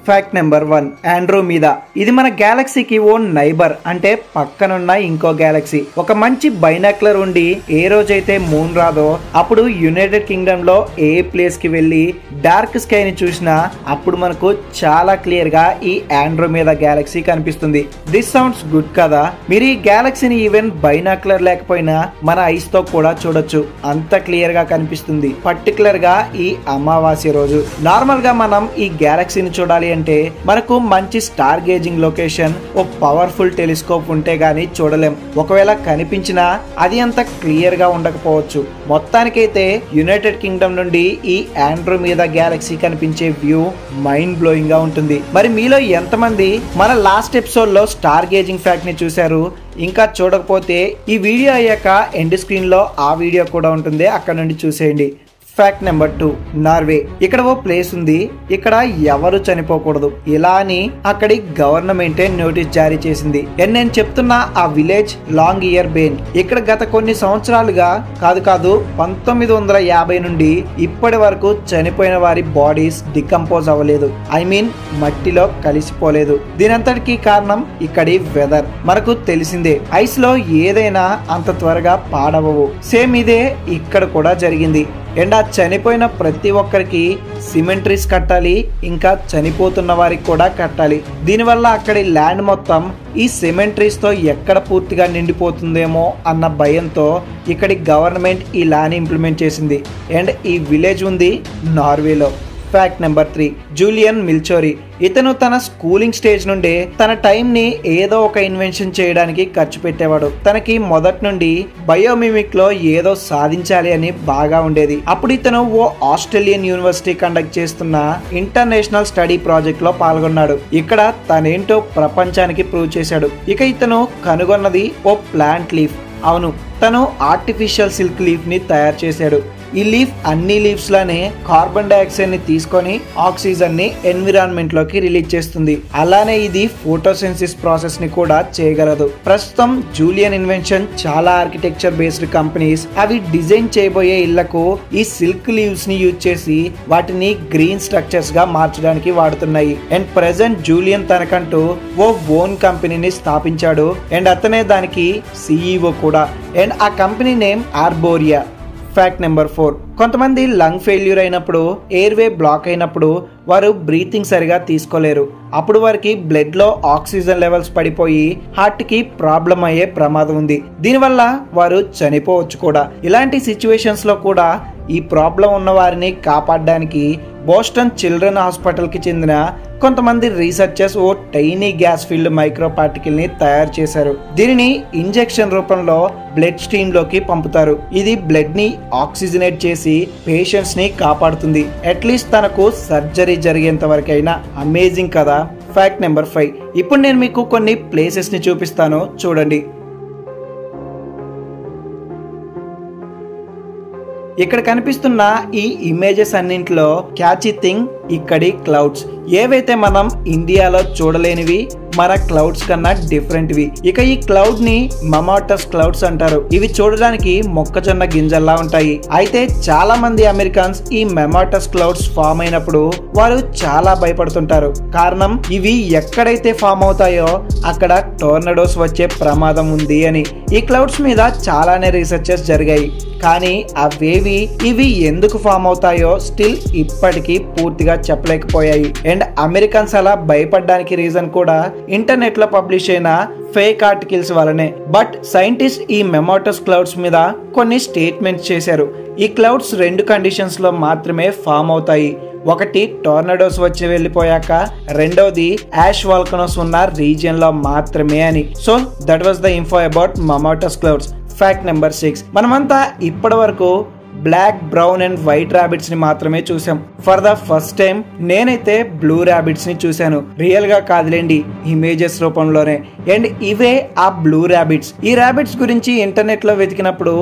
Fact number 1, ఆండ్రోమీదా. ఇది మన గ్యాలక్సీకి ఓ neighbour, అంటే పక్కనున్న ఇంకో గ్యాలక్సీ. ఒక మంచి బైనాక్యులర్ ఉండి ఏ రోజైతే మూన్ రాదో అప్పుడు యునైటెడ్ కింగ్డమ్ లో ఏ ప్లేస్ కి వెళ్లి డార్క్ స్కై ని చూసినా అప్పుడు మనకు చాలా క్లియర్ గా ఈ ఆండ్రోమీదా గ్యాలక్సీ కనిపిస్తుంది. దిస్ సౌండ్స్ గుడ్ కదా. మీరు ఈ గ్యాలక్సీని ఈవెన్ బైనాక్యులర్ లేకపోయినా మన ఐస్ తో కూడా చూడొచ్చు, అంత క్లియర్ గా కనిపిస్తుంది. పర్టికులర్ గా ఈ అమావాస్య రోజు. నార్మల్ గా మనం ఈ గ్యాలక్సీని చూడాలి అంటే మనకు మంచి స్టార్ గేజింగ్ లొకేషన్, ఓ పవర్ఫుల్ టెలిస్కోప్ ఉంటే గానీ చూడలేం. ఒకవేళ కనిపించినా అది అంత క్లియర్ గా ఉండకపోవచ్చు. మొత్తానికైతే యునైటెడ్ కింగ్డమ్ నుండి ఈ ఆండ్రోమీదా గ్యాలక్సీ కనిపించే వ్యూ మైండ్ బ్లోయింగ్ గా ఉంటుంది. మరి మీలో ఎంతమంది మన లాస్ట్ ఎపిసోడ్ లో స్టార్ గేజింగ్ ఫ్యాక్ట్ ని చూశారు? ఇంకా చూడకపోతే ఈ వీడియో అయ్యాక ఎండ్ స్క్రీన్ లో ఆ వీడియో కూడా ఉంటుంది, అక్కడ నుండి చూసేయండి. Fact number 2, Norway. ఇక్కడ ఓ ప్లేస్ ఉంది, ఇక్కడ ఎవరు చనిపోకూడదు ఇలా అని అక్కడి గవర్నమెంటే నోటీస్ జారీ చేసింది. నేను చెప్తున్న ఆ విలేజ్ లాంగ్ ఇయర్ బేన్. ఇక్కడ గత కొన్ని సంవత్సరాలుగా కాదు 1950 నుండి ఇప్పటి వరకు చనిపోయిన వారి బాడీస్ డికంపోజ్ అవ్వలేదు. ఐ మీన్ మట్టిలో కలిసిపోలేదు. దీనంతటికీ కారణం ఇక్కడి వెదర్. మనకు తెలిసిందే, ఐస్ లో ఏదైనా అంత త్వరగా పాడవవు. సేమ్ ఇదే ఇక్కడ కూడా జరిగింది. అండ్ ఆ చనిపోయిన ప్రతి ఒక్కరికి సిమెంట్రీస్ కట్టాలి, ఇంకా చనిపోతున్న వారికి కూడా కట్టాలి. దీనివల్ల అక్కడి ల్యాండ్ మొత్తం ఈ సిమెంట్రీస్ తో ఎక్కడ పూర్తిగా నిండిపోతుందేమో అన్న భయంతో ఇక్కడి గవర్నమెంట్ ఈ లాని ఇంప్లిమెంట్ చేసింది. అండ్ ఈ విలేజ్ ఉంది నార్వేలో. Fact number 3, Julian Melchiorri. ఇతను తన స్కూలింగ్ స్టేజ్ నుండే తన టైం ని ఏదో ఒక ఇన్వెన్షన్ చేయడానికి ఖర్చు పెట్టేవాడు. తనకి మొదటి నుండి బయోమిమిక్ లో ఏదో సాధించాలి అని బాగా ఉండేది. అప్పుడు ఇతను ఓ ఆస్ట్రేలియన్ యూనివర్సిటీ కండక్ట్ చేస్తున్న ఇంటర్నేషనల్ స్టడీ ప్రాజెక్ట్ లో పాల్గొన్నాడు. ఇక్కడ తనేంటో ప్రపంచానికి ప్రూవ్ చేశాడు. ఇక ఇతను కనుగొన్నది ఓ ప్లాంట్ లీఫ్. అవును, తను ఆర్టిఫిషియల్ సిల్క్ లీఫ్ ని తయారు చేశాడు. ఈ లీఫ్ అన్ని లీవ్స్ లానే కార్బన్ డైఆక్సైడ్ ని తీసుకొని ఆక్సిజన్ ని ఎన్విరాన్మెంట్ లోకి రిలీజ్ చేస్తుంది. అలానే ఇది ఫోటోసిన్సిస్ ప్రాసెస్ ని కూడా చేయగలదు. ప్రస్తుతం జూలియన్ ఇన్వెన్షన్ చాలా ఆర్కిటెక్చర్ బేస్డ్ కంపెనీస్ అవి డిజైన్ చేయబోయే ఇళ్లకు ఈ సిల్క్ లీవ్స్ ని యూజ్ చేసి వాటిని గ్రీన్ స్ట్రక్చర్స్ గా మార్చడానికి వాడుతున్నాయి. అండ్ ప్రెసెంట్ జూలియన్ తనకంటూ ఓ ఓన్ కంపెనీని స్థాపించాడు. అండ్ అతనే దానికి CEO కూడా. అండ్ ఆ కంపెనీ నేమ్ ఆర్బోరియా. ఫ్యాక్ట్ నెంబర్ 4, కొంతమంది లంగ్ ఫెయిల్యూర్ అయినప్పుడు, ఎయిర్వే బ్లాక్ అయినప్పుడు వారు బ్రీతింగ్ సరిగా తీసుకోలేరు. అప్పుడు వారికి బ్లడ్ లో ఆక్సిజన్ లెవెల్స్ పడిపోయి హార్ట్ కి ప్రాబ్లం అయ్యే ప్రమాదం ఉంది. దీనివల్ల వారు చనిపోవచ్చు కూడా. ఇలాంటి సిచ్యువేషన్స్ లో కూడా ఈ ప్రాబ్లం ఉన్న వారిని కాపాడడానికి బోస్టన్ చిల్డ్రన్ హాస్పిటల్ కి చెందిన కొంతమంది రీసెర్చర్స్ ఓ tiny gas filled micro particle ని తయారు చేశారు. దీనిని ఇంజెక్షన్ రూపంలో బ్లడ్ స్ట్రీమ్ లోకి పంపుతారు. ఇది బ్లడ్ ని ఆక్సిజనేట్ చేసి పేషెంట్స్ ని కాపాడుతుంది. అట్లీస్ట్ తనకు సర్జరీ జరిగేంత వరకైనా. అమేజింగ్ కదా. ఫ్యాక్ట్ నెంబర్ 5, ఇప్పుడు నేను మీకు కొన్ని ప్లేసెస్ ని చూపిస్తాను, చూడండి. ఇక్కడ కనిపిస్తున్న ఈ ఇమేజెస్ అన్నింటిలో క్యాచీ థింగ్ ఇక్కడి క్లౌడ్స్. ఏవైతే మనం ఇండియాలో చూడలేనివి, మన క్లౌడ్స్ కన్నా డిఫరెంట్ వి. ఇక ఈ క్లౌడ్ ని మమాటస్ క్లౌడ్స్ అంటారు. ఇవి చూడడానికి మొక్కజొన్న గింజల్లా ఉంటాయి. అయితే చాలా మంది అమెరికన్స్ ఈ మమాటస్ క్లౌడ్స్ ఫామ్ అయినప్పుడు వారు చాలా భయపడుతుంటారు. కారణం ఇవి ఎక్కడైతే ఫామ్ అవుతాయో అక్కడ టోర్నడోస్ వచ్చే ప్రమాదం ఉంది అని. ఈ క్లౌడ్స్ మీద చాలానే రీసెర్చెస్ జరిగాయి, కానీ అవేవి ఇవి ఎందుకు ఫామ్ అవుతాయో స్టిల్ ఇప్పటికీ పూర్తిగా చెప్పలేకపోయాయి. అండ్ అమెరికన్స్ అలా భయపడడానికి రీజన్ కూడా ఇంటర్నెట్ లో పబ్లిష్ అయిన ఫేక్ ఆర్టికల్స్ వల్లనే. బట్ సైంటిస్ట్ ఈ మెమోటస్ క్లౌడ్స్ మీద కొన్ని స్టేట్మెంట్స్ చేశారు. ఈ క్లౌడ్స్ 2 కండిషన్స్ లో మాత్రమే ఫామ్ అవుతాయి. ఒకటి టోర్నడోస్ వచ్చి వెళ్ళిపోయాక, రెండోది యాష్ వాల్కనోస్ ఉన్న రీజియన్ లో మాత్రమే అని. So that was the info about mammatus clouds. Fact number 6, మనమంతా ఇప్పటి వరకు black, brown and white rabbits ని మాత్రమే చూసాం. ఫర్ ద ఫస్ట్ టైం నేనైతే బ్లూ ర్యాబిట్స్ ని చూశాను. రియల్ గా కాదులేండి, ఇమేజెస్ రూపంలోనే. అండ్ ఇవే ఆ బ్లూ ర్యాబిట్స్. ఈ ర్యాబిట్స్ గురించి ఇంటర్నెట్ లో వెతికినప్పుడు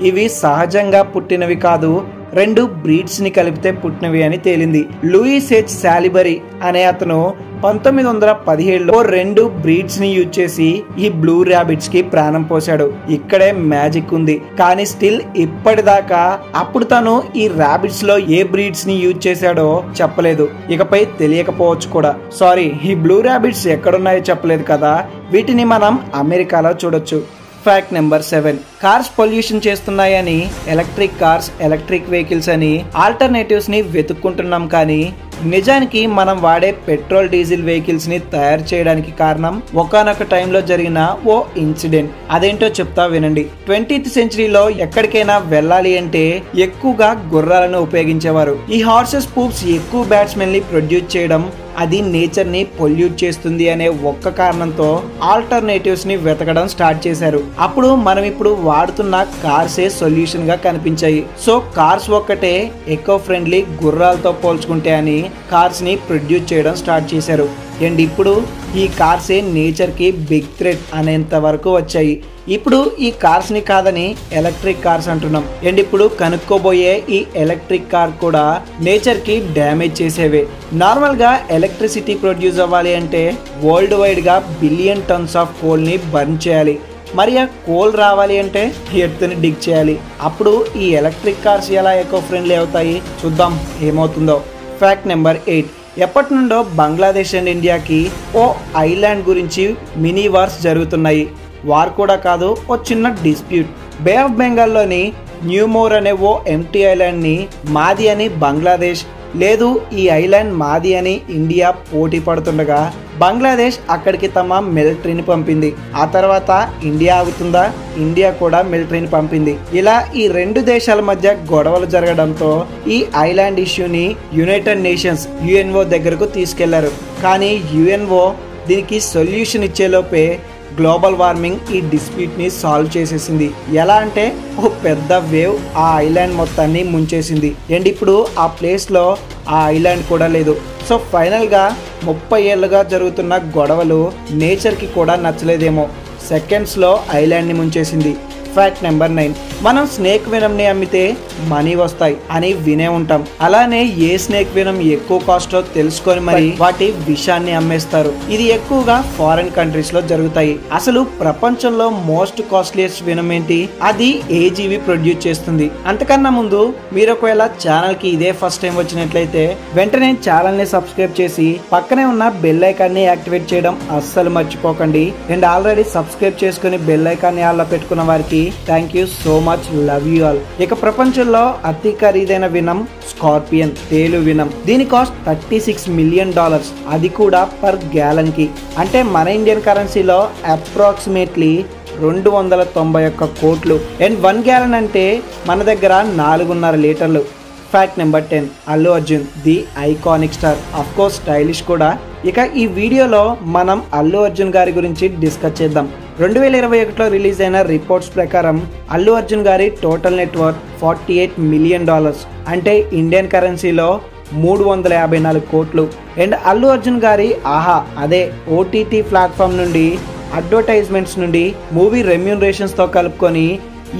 ఇవి సహజంగా పుట్టినవి కాదు, 2 బ్రీడ్స్ ని కలిపితే పుట్టినవి అని తేలింది. లూయిస్ హెచ్ సాలిబరీ అనే అతను 1917లో 2 బ్రీడ్స్ ని యూజ్ చేసి ఈ బ్లూ ర్యాబిట్స్ కి ప్రాణం పోశాడు. ఇక్కడే మ్యాజిక్ ఉంది. కానీ స్టిల్ ఇప్పటిదాకా అప్పుడు తను ఈ ర్యాబిట్స్ లో ఏ బ్రీడ్స్ ని యూజ్ చేశాడో చెప్పలేదు. ఇకపై తెలియకపోవచ్చు కూడా. సారీ, ఈ బ్లూ ర్యాబిట్స్ ఎక్కడున్నాయో చెప్పలేదు కదా. వీటిని మనం అమెరికాలో చూడొచ్చు. Fact number 7. కార్స్ పొల్యూషన్ చేస్తున్నాయని ఎలక్ట్రిక్ కార్స్, ఎలక్ట్రిక్ వెహికల్స్ అని ఆల్టర్నేటివ్స్ ని వెతుక్కుంటున్నాం. కానీ నిజానికి మనం వాడే పెట్రోల్, డీజిల్ వెహికల్స్ ని తయారు చేయడానికి కారణం ఒకానొక టైంలో జరిగిన ఓ ఇన్సిడెంట్. అదేంటో చెప్తా వినండి. 20th సెంచరీలో ఎక్కడికైనా వెళ్ళాలి అంటే ఎక్కువగా గుర్రాలను ఉపయోగించేవారు. ఈ హార్సెస్ పూప్స్ ఎక్కువ బ్యాట్స్మెన్ ని ప్రొడ్యూస్ చేయడం, అది నేచర్ ని పొల్యూట్ చేస్తుంది అనే ఒక్క కారణంతో ఆల్టర్నేటివ్స్ ని వెతకడం స్టార్ట్ చేశారు. అప్పుడు మనం ఇప్పుడు వాడుతున్న కార్సే సొల్యూషన్ గా కనిపించాయి. సో కార్స్ ఒక్కటే ఎకో ఫ్రెండ్లీ గుర్రాలతో పోల్చుకుంటే అని కార్స్ ని ప్రొడ్యూస్ చేయడం స్టార్ట్ చేశారు. అండ్ ఇప్పుడు ఈ కార్సే నేచర్ కి బిగ్ థ్రెట్ అనేంత వరకు వచ్చాయి. ఇప్పుడు ఈ కార్స్ ని కాదని ఎలక్ట్రిక్ కార్స్ అంటున్నాం. అండ్ ఇప్పుడు కనుక్కోబోయే ఈ ఎలక్ట్రిక్ కార్ కూడా నేచర్ కి డ్యామేజ్ చేసేవే. నార్మల్ గా ఎలక్ట్రిసిటీ ప్రొడ్యూస్ అవ్వాలి అంటే వరల్డ్ వైడ్ గా బిలియన్ టన్స్ ఆఫ్ కోల్ ని బర్న్ చేయాలి. మరి ఆ కోల్ రావాలి అంటే ఎర్త్ని డిగ్ చేయాలి. అప్పుడు ఈ ఎలక్ట్రిక్ కార్స్ ఎలా ఎకో ఫ్రెండ్లీ అవుతాయి? చూద్దాం ఏమవుతుందో. Fact number 8. ఎప్పటి నుండో బంగ్లాదేశ్ అండ్ ఇండియాకి ఓ ఐలాండ్ గురించి మినీ వార్స్ జరుగుతున్నాయి. వార్ కూడా కాదు, ఓ చిన్న డిస్ప్యూట్. బే ఆఫ్ బెంగాల్లోని న్యూమోర్ అనే ఓ ఎంటీ ఐలాండ్ ని మాది అని బంగ్లాదేశ్, లేదు ఈ ఐలాండ్ మాది అని ఇండియా పోటీ పడుతుండగా బంగ్లాదేశ్ అక్కడికి తమ మిలిటరీని పంపింది. ఆ తర్వాత ఇండియా ఆగుతుందా? ఇండియా కూడా మిలిటరీని పంపింది. ఇలా ఈ 2 దేశాల మధ్య గొడవలు జరగడంతో ఈ ఐలాండ్ ఇష్యూని యునైటెడ్ నేషన్స్ యుఎన్ఓ దగ్గరకు తీసుకెళ్లారు. కానీ యుఎన్ఓ దీనికి సొల్యూషన్ ఇచ్చేలోపే గ్లోబల్ వార్మింగ్ ఈ డిస్ప్యూట్ ని సాల్వ్ చేసేసింది. ఎలా అంటే ఓ పెద్ద వేవ్ ఆ ఐలాండ్ మొత్తాన్ని ముంచేసింది. అండ్ ఇప్పుడు ఆ ప్లేస్ లో ఆ ఐలాండ్ కూడా లేదు. సో ఫైనల్ గా 30 ఏళ్లుగా జరుగుతున్న గొడవలు నేచర్ కి కూడా నచ్చలేదేమో, సెకండ్స్ లో ఐలాండ్ ని ముంచేసింది. Fact number 9. మనం స్నేక్ వెనమ్ ని అమ్మితే మనీ వస్తాయి అని వినే ఉంటాం. అలానే ఏ స్నేక్ వెనమ్ ఎక్కువ కాస్ట్ తెలుసుకొని మరి వాటి విషాన్ని అమ్మేస్తారు. ఇది ఎక్కువగా ఫారెన్ కంట్రీస్ లో జరుగుతాయి. అసలు ప్రపంచంలో మోస్ట్ కాస్ట్లీయెస్ట్ వెనమ్ ఏంటి? అది ఏ జీవి ప్రొడ్యూస్ చేస్తుంది. అంతకన్నా ముందు మీరు ఒకవేళ ఛానల్ కి ఇదే ఫస్ట్ టైం వచ్చినట్లయితే వెంటనే ఛానల్ ని సబ్స్క్రైబ్ చేసి పక్కనే ఉన్న బెల్ ఐకాన్ ని యాక్టివేట్ చేయడం అస్సలు మర్చిపోకండి. అండ్ ఆల్రెడీ సబ్స్క్రైబ్ చేసుకుని బెల్ ఐకాన్ ని ఆల్లో పెట్టుకున్న వారికి thank you so much, love you all. ఇక ప్రపంచంలో అతి ఖరీదైన వినం స్కార్పియన్, తేలు వినం. దీని కాస్ట్ $36 మిలియన్, అది కూడా పర్ గ్యాలన్ కి. అంటే మన ఇండియన్ కరెన్సీలో అప్రాక్సిమేట్లీ 291 కోట్లు. అండ్ 1 గ్యాలన్ అంటే మన దగ్గర 4.5 లీటర్లు. Fact number 10. Allu Arjun, the iconic star, of course stylish కూడా. ఇక ఈ వీడియోలో మనం అల్లు అర్జున్ గారి గురించి డిస్కస్ చేద్దాం. 2021లో రిలీజ్ అయిన రిపోర్ట్స్ ప్రకారం అల్లు అర్జున్ గారి టోటల్ నెట్వర్క్ $48 మిలియన్, అంటే ఇండియన్ కరెన్సీలో 354 కోట్లు. అండ్ అల్లు అర్జున్ గారి ఆహా అదే ఓటీటీ ప్లాట్ఫామ్ నుండి, అడ్వర్టైజ్మెంట్స్ నుండి, మూవీ రెమ్యూనరేషన్స్ తో కలుపుకొని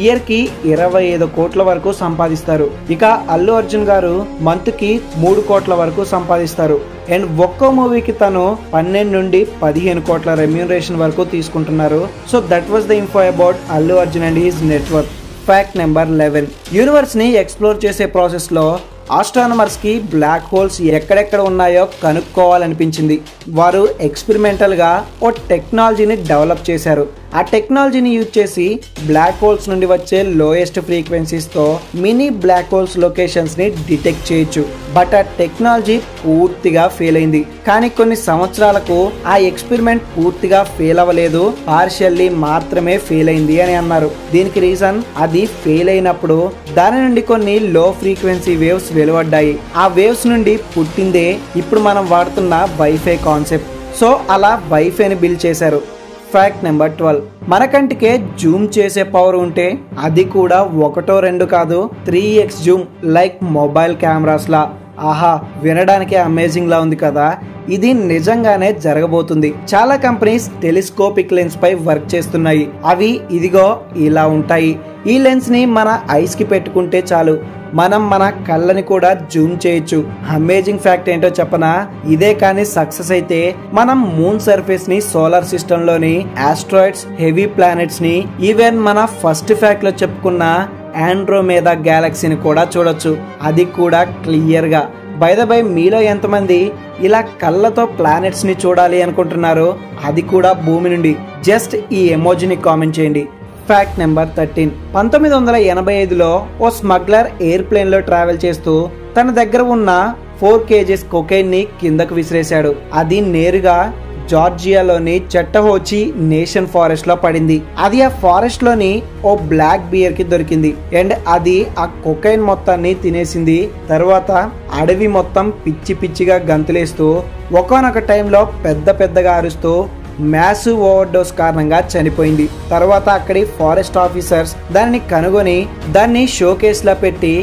ఇయర్ కి 25 కోట్ల వరకు సంపాదిస్తారు. ఇక అల్లు అర్జున్ గారు మంత్ కి 3 కోట్ల వరకు సంపాదిస్తారు. అండ్ ఒక్కో మూవీకి తను 12 నుండి 15 కోట్ల రెమ్యూనరేషన్ వరకు తీసుకుంటున్నారు. So that was the info about Allu Arjun and his network. Fact number 11. Universe ని ఎక్స్ప్లోర్ చేసే ప్రాసెస్ లో ఆస్ట్రానమర్స్ కి బ్లాక్ హోల్స్ ఎక్కడెక్కడ ఉన్నాయో కనుక్కోవాలనిపించింది. వారు ఎక్స్పెరిమెంటల్ గా ఓ టెక్నాలజీని డెవలప్ చేశారు. ఆ టెక్నాలజీని యూజ్ చేసి బ్లాక్ హోల్స్ నుండి వచ్చే లోయెస్ట్ ఫ్రీక్వెన్సీస్ తో మినీ బ్లాక్ హోల్స్ లొకేషన్స్ ని డిటెక్ట్ చేయొచ్చు. బట్ ఆ టెక్నాలజీ పూర్తిగా ఫెయిల్ అయింది. కానీ కొన్ని సంవత్సరాలకు ఆ ఎక్స్పెరిమెంట్ పూర్తిగా ఫెయిల్ అవ్వలేదు, పార్షియల్లీ మాత్రమే ఫెయిల్ అయింది అని అన్నారు. దీనికి రీజన్ అది ఫెయిల్ అయినప్పుడు దాని నుండి కొన్ని లో ఫ్రీక్వెన్సీ వేవ్స్ వెలువడ్డాయి. ఆ వేవ్స్ నుండి పుట్టిందే ఇప్పుడు మనం వాడుతున్న వైఫై కాన్సెప్ట్. సో అలా వైఫైని బిల్డ్ చేశారు. Fact number 12. మన కంటికే జూమ్ చేసే పవర్ ఉంటే అది కూడా 1 2 కాదు 3x zoom, like mobile cameras లా. ఆహా, వినడానికి అమేజింగ్ లా ఉంది కదా. ఇది నిజంగానే జరగబోతుంది. చాలా కంపెనీస్ టెలిస్కోపిక్ లెన్స్ పై వర్క్ చేస్తున్నాయి. అవి ఇదిగో ఇలా ఉంటాయి. ఈ లెన్స్ ని మన ఐస్ కి పెట్టుకుంటే చాలు, మనం మన కళ్ళని కూడా జూమ్ చేయొచ్చు. అమేజింగ్ ఫ్యాక్ట్ ఏంటో చెప్పనా, ఇదే కానీ సక్సెస్ అయితే మనం మూన్ సర్ఫేస్ ని, సోలార్ సిస్టమ్ లోని ఆస్ట్రాయిడ్స్, హెవీ ప్లానెట్స్ ని, ఈవెన్ మన ఫస్ట్ ఫ్యాక్ట్ లో చెప్పుకున్న ఆండ్రోమేదా గ్యాలక్సీని కూడా చూడొచ్చు, అది కూడా క్లియర్ గా. బై ద బై, మీలో ఎంతమంది ఇలా కళ్ళతో ప్లానెట్స్ ని చూడాలి అనుకుంటున్నారు, అది కూడా భూమి నుండి? జస్ట్ ఈ ఎమోజిని కామెంట్ చేయండి. Fact number 13. 1985లో ఓ స్మగ్లర్ ఎయిర్ప్లేన్ లో ట్రావెల్ చేస్తూ తన దగ్గర ఉన్న 4 kgs కొకైన్ ని కిందకు విసిరేశాడు. అది నేరుగా జార్జియాలోని చట్టహోచి నేషన్ ఫారెస్ట్ లో పడింది. అది ఆ ఫారెస్ట్ లోని ఓ బ్లాక్ బియర్ కి దొరికింది అండ్ అది ఆ కొకైన్ మొత్తాన్ని తినేసింది. తర్వాత అడవి మొత్తం పిచ్చి పిచ్చిగా గంతులేస్తూ ఒకానొక టైంలో పెద్దగా అరుస్తూ మ్యాసివ్ ఓవర్ డోస్ కారణంగా చనిపోయింది. తర్వాత అక్కడి ఫారెస్ట్ ఆఫీసర్స్ దాన్ని కనుగొని దాన్ని షోకేస్ లా పెట్టి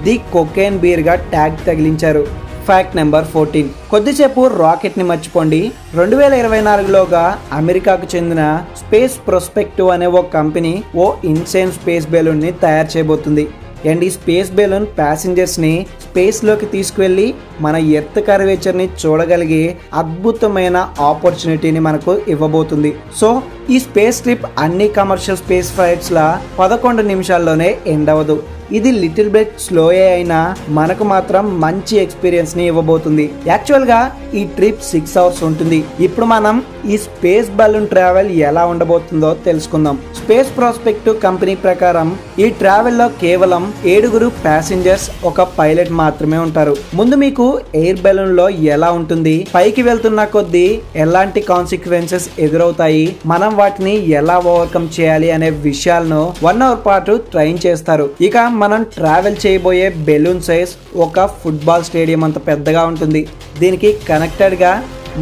ది కొకైన్ బీర్ గా ట్యాగ్ తగిలించారు. Fact number 14. కొద్దిసేపు రాకెట్ ని మర్చిపోండి. 2024లోగా అమెరికాకు చెందిన స్పేస్ ప్రొస్పెక్టివ్ అనే ఓ కంపెనీ ఓ ఇన్సేన్ స్పేస్ బెలూన్ ని తయారు చేయబోతుంది. అండ్ ఈ స్పేస్ బెలూన్ ప్యాసింజర్స్ ని స్పేస్ లోకి తీసుకువెళ్లి మన ఎర్త్ కర్వేచర్ ని చూడగలిగే అద్భుతమైన ఆపర్చునిటీని మనకు ఇవ్వబోతుంది. సో ఈ స్పేస్ ట్రిప్ అన్ని కమర్షియల్ స్పేస్ ఫ్లైట్స్ లా 11 నిమిషాల్లోనే ఎండ్ అవ్వదు. ఇది లిటిల్ బిట్ స్లోయే అయినా మనకు మాత్రం మంచి ఎక్స్పీరియన్స్ ని ఇవ్వబోతుంది. యాక్చువల్ గా ఈ ట్రిప్ 6 hours ఉంటుంది. ఇప్పుడు మనం ఈ స్పేస్ బలూన్ ట్రావెల్ ఎలా ఉండబోతుందో తెలుసుకుందాం. స్పేస్ ప్రాస్పెక్టివ్ కంపెనీ ప్రకారం ఈ ట్రావెల్ లో కేవలం 7 ప్యాసింజర్స్, ఒక పైలట్ మాత్రమే ఉంటారు. ముందు మీకు ఎయిర్ బెలూన్ లో ఎలా ఉంటుంది, పైకి వెళ్తున్న కొద్దీ ఎలాంటి కాన్సిక్వెన్సెస్ ఎదురవుతాయి, మనం వాటిని ఎలా ఓవర్కమ్ చేయాలి అనే విషయాలను 1 hour పాటు ట్రైన్ చేస్తారు. ఇక మనం ట్రావెల్ చేయబోయే బెలూన్ సైజ్ ఒక ఫుట్బాల్ స్టేడియం అంత పెద్దగా ఉంటుంది. దీనికి కనెక్టెడ్ గా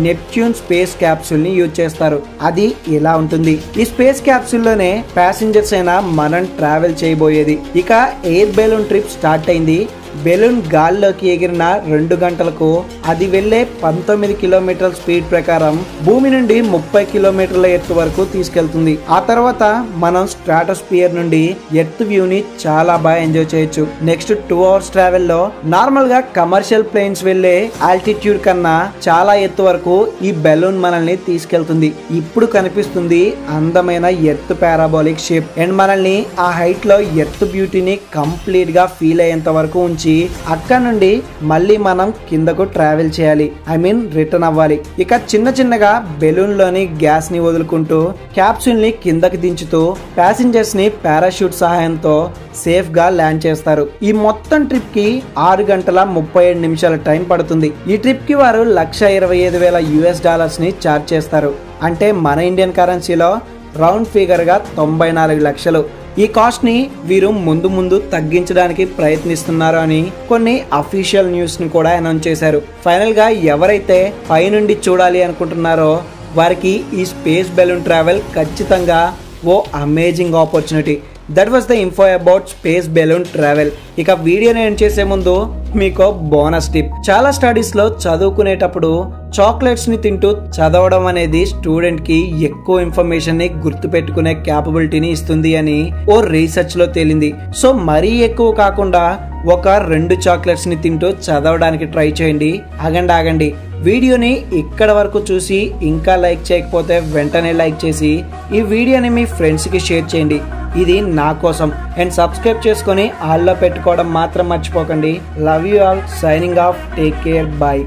నెప్ట్యూన్ స్పేస్ క్యాప్సూల్ ని యూజ్ చేస్తారు. అది ఇలా ఉంటుంది. ఈ స్పేస్ క్యాప్సూల్ లోనే ప్యాసింజర్స్ అయినా మనం ట్రావెల్ చేయబోయేది. ఇక ఎయిర్ బెలూన్ ట్రిప్ స్టార్ట్ అయింది. బెలూన్ గాల్లోకి ఎగిరిన 2 గంటలకు అది వెళ్లే 19 కిలోమీటర్ల స్పీడ్ ప్రకారం భూమి నుండి 30 కిలోమీటర్ల ఎత్తు వరకు తీసుకెళ్తుంది. ఆ తర్వాత మనం స్ట్రాటోస్ఫియర్ నుండి ఎర్త్ వ్యూ ని చాలా బాగా ఎంజాయ్ చేయొచ్చు. నెక్స్ట్ 2 hours ట్రావెల్ లో నార్మల్ గా కమర్షియల్ ప్లేన్స్ వెళ్లే ఆల్టిట్యూడ్ కన్నా చాలా ఎత్తు వరకు ఈ బెలూన్ మనల్ని తీసుకెళ్తుంది. ఇప్పుడు కనిపిస్తుంది అందమైన ఎర్త్ పారాబోలిక్ షేప్ అండ్ మనల్ని ఆ హైట్ లో ఎర్త్ బ్యూటీని కంప్లీట్ గా ఫీల్ అయ్యేంత వరకు ఉంచి అక్కడ నుండి మళ్ళీ మనం కిందకు ట్రావెల్ చేయాలి, రిటర్న్ అవ్వాలి. ఇక చిన్నగా బెలూన్ లోని గ్యాస్ ని వదులుకుంటూ క్యాప్సూల్ ని కిందకి దించుతూ ప్యాసింజర్స్ ని పారాషూట్ సహాయంతో సేఫ్ గా ల్యాండ్ చేస్తారు. ఈ మొత్తం ట్రిప్ కి 6 గంటల 37 నిమిషాల టైం పడుతుంది. ఈ ట్రిప్ కి వారు $125,000 ని చార్జ్ చేస్తారు. అంటే మన ఇండియన్ కరెన్సీలో రౌండ్ ఫిగర్ గా 94 లక్షలు. ఈ కాస్ట్ ని వీరు ముందు తగ్గించడానికి ప్రయత్నిస్తున్నారు అని కొన్ని అఫీషియల్ న్యూస్ ని కూడా అనౌన్స్ చేశారు. ఫైనల్ గా ఎవరైతే పై నుండి చూడాలి అనుకుంటున్నారో వారికి ఈ స్పేస్ బెలూన్ ట్రావెల్ ఖచ్చితంగా ఓ amazing opportunity. That was the info about space balloon travel. ఇక వీడియోని ఎండ్ చేసే ముందు మీకు బోనస్ టిప్. చాలా స్టడీస్ లో చదువుకునేటప్పుడు చాక్లెట్స్ ని తింటూ చదవడం అనేది స్టూడెంట్ కి ఎక్కువ ఇన్ఫర్మేషన్ ని గుర్తు పెట్టుకునే క్యాపబిలిటీని ఇస్తుంది అని ఓ రీసెర్చ్ లో తేలింది. సో మరీ ఎక్కువ కాకుండా ఒక 2 చాక్లెట్స్ ని తింటూ చదవడానికి ట్రై చేయండి. ఆగండి, వీడియోని ఇక్కడ వరకు చూసి ఇంకా లైక్ చేయకపోతే వెంటనే లైక్ చేసి ఈ వీడియోని మీ ఫ్రెండ్స్ కి షేర్ చేయండి. ఇది నా కోసం. అండ్ సబ్స్క్రైబ్ చేసుకొని ఆల్లో పెట్టుకోవడం మాత్రం మర్చిపోకండి. Love you all. Signing off. Take care. By.